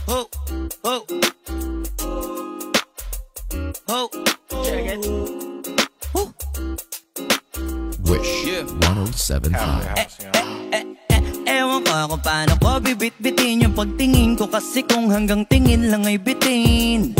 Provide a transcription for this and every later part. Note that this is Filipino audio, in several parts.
Ho, ho, ho. Check it. Wish 107.5. Ewan ko kung paano ko bibit-bitin yung pagtingin ko, kasi kung hanggang tingin lang ay bitin.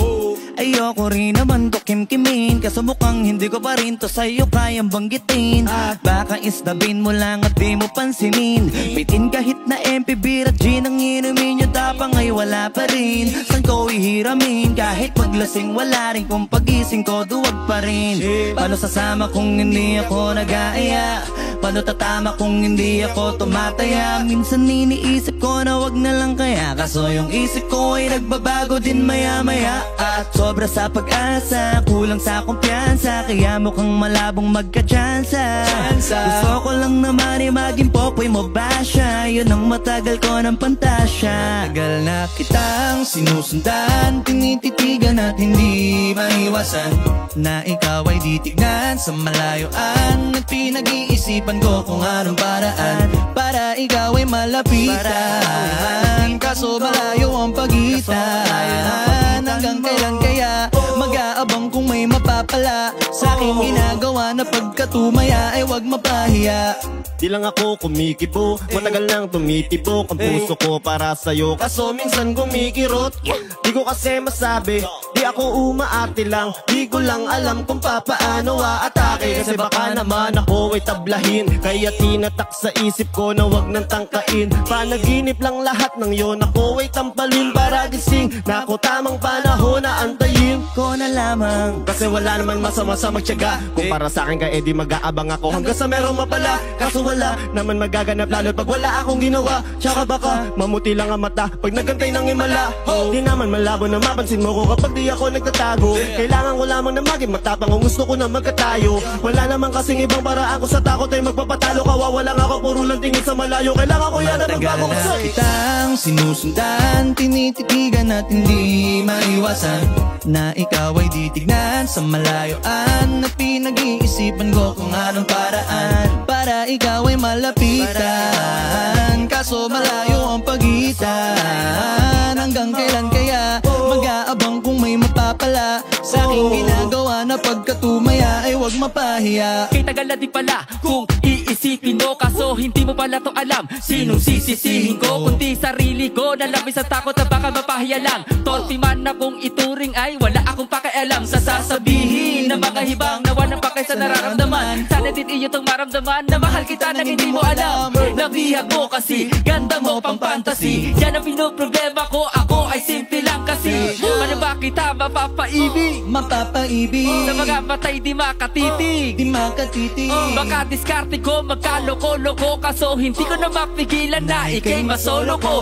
Ayoko rin naman to kimkimin, kaso mukhang hindi ko pa rin to sa'yo kayang banggitin. Baka istabin mo lang at di mo pansinin. Bitin kahit na MPB at gin ang inumin nyo, tapang ay wala pa rin. San ko ihiramin, kahit paglasing wala rin, kung pagising ko duwag pa rin. Paano sasama kung hindi ako nag-aaya? Paano tatama kung hindi ako tumataya? Minsan iniisip ko na wag na lang kaya, kaso yung isip ko ay nagbabago din maya-maya. At sobra sa pag-asa, kulang sa kumpiyansa, kaya mukhang malabong magka-tsansa. Gusto ko lang naman ay maging popoy mo ba siya? Yun ang matagal ko ng pantasya. Tagal na kitang sinusundan, tinititigan at hindi maiwasan na ikaw ay titignan sa malayuan. At pinag-iisipan ko kung anong paraan para ikaw ay malapitan, kaso malayo ang pagitan. Hanggang kailan kaya mag-aabang kung may mapapala sa aking ginagawa na pagkatumaya ay wag mapahiya. Di lang ako kumikibo, matagal nang tumitibok ang puso ko para sa'yo, kaso minsan kumikirot. Di ko kasi masabi, di ako umaarte lang, di ko lang alam kung papaano aatake. Kasi baka naman ako ay tablahin, kaya tinatak sa isip ko na wag nang tangkain. Panaginip lang lahat ng yon, ako ay tampalin para gising na ako tamang panahon na antayin ko na lamang. Kasi wala naman masama sa magtiyaga, kung para sa akin ka edi mag-aabang ako hanggang sa merong mapala. Kaso wala naman magaganap lalo pag wala akong ginawa. Tsaka baka mamuti lang ang mata pag nagantay ng himala. Di naman malabo na mapansin mo ko kapag di ako nagtatago. Kailangan ko lamang na maging matapang kung gusto ko na magkatayo. Wala naman kasing ibang paraan ko sa takot ay magpapatalo. Kawawa lang ako, puro lang tingin sa malayo. Kailangan ko yan na magbago ko sa'yo. Kitang sinusundan, tinititigan at hindi maiwasan na ikaw ay titignan sa malayuan. At pinag-iisipan ko kung anong paraan para ikaw ay malapitan, kaso malayo ang pagitan. Hanggang kailan kaya mag-aabang kung may mapapala sa aking ginagawa na pagkatumaya ay wag mapahiya. Kay tagal na di pala kung iisipin mo, kaso hindi mo pala to alam. Sinong sisisihin ko kundi sarili ko, na labis sa takot na baka mapahiya lang. Torpe man na kung ituring ay wala akong pakialam sa sasabihin ng mga hibang na walang pakay sa nararamdaman. Sana din iyo tong maramdaman na mahal kita nang hindi mo alam. Nabihag mo kasi ganda mo pang fantasy, yan ang pinoproblema ko, ako ay simple lang kasi. Paano ba kita mapapaibig? Mapapaibig Sa mga matay di makatitig, di makatitig. baka diskarte ko magkaloko-loko, kaso hindi ko na mapigilan na ikay masolo ko.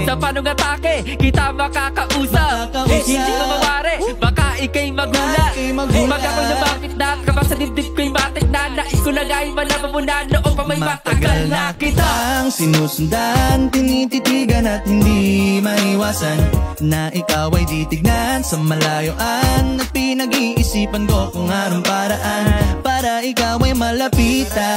Sa panong atake kita makakausap, hindi ko mawari, baka ikay magula. Magkakaroon na bakit na kapag sa dibdib ko'y matik na, nais ko lang ay malaman mo na noong pa may matagal na kita ang sinusundan, tinititigan at hindi maiwasan na ikaw ay titignan sa malayuan. At pinag-iisipan ko kung anong paraan para ikaw ay malapitan,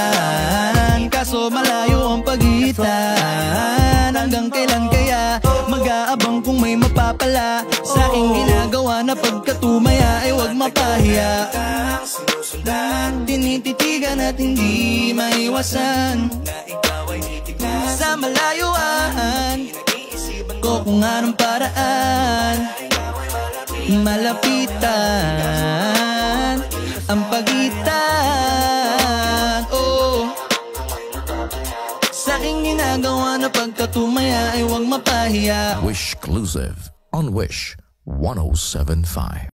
kaso malayo ang pagitan. Hanggang kailan kaya mag-aabang kung may mapapala sa aking ginagawa na pagkatumaya ay wag mapahiya. Tinititigan at hindi maiwasan na ikaw ay titignan sa malayuan ko kung anong paraan malapitan ang pagitan. Sa aking ginagawa na pagkatumaya ay huwag mapahiya. Wish exclusive on Wish 107.5.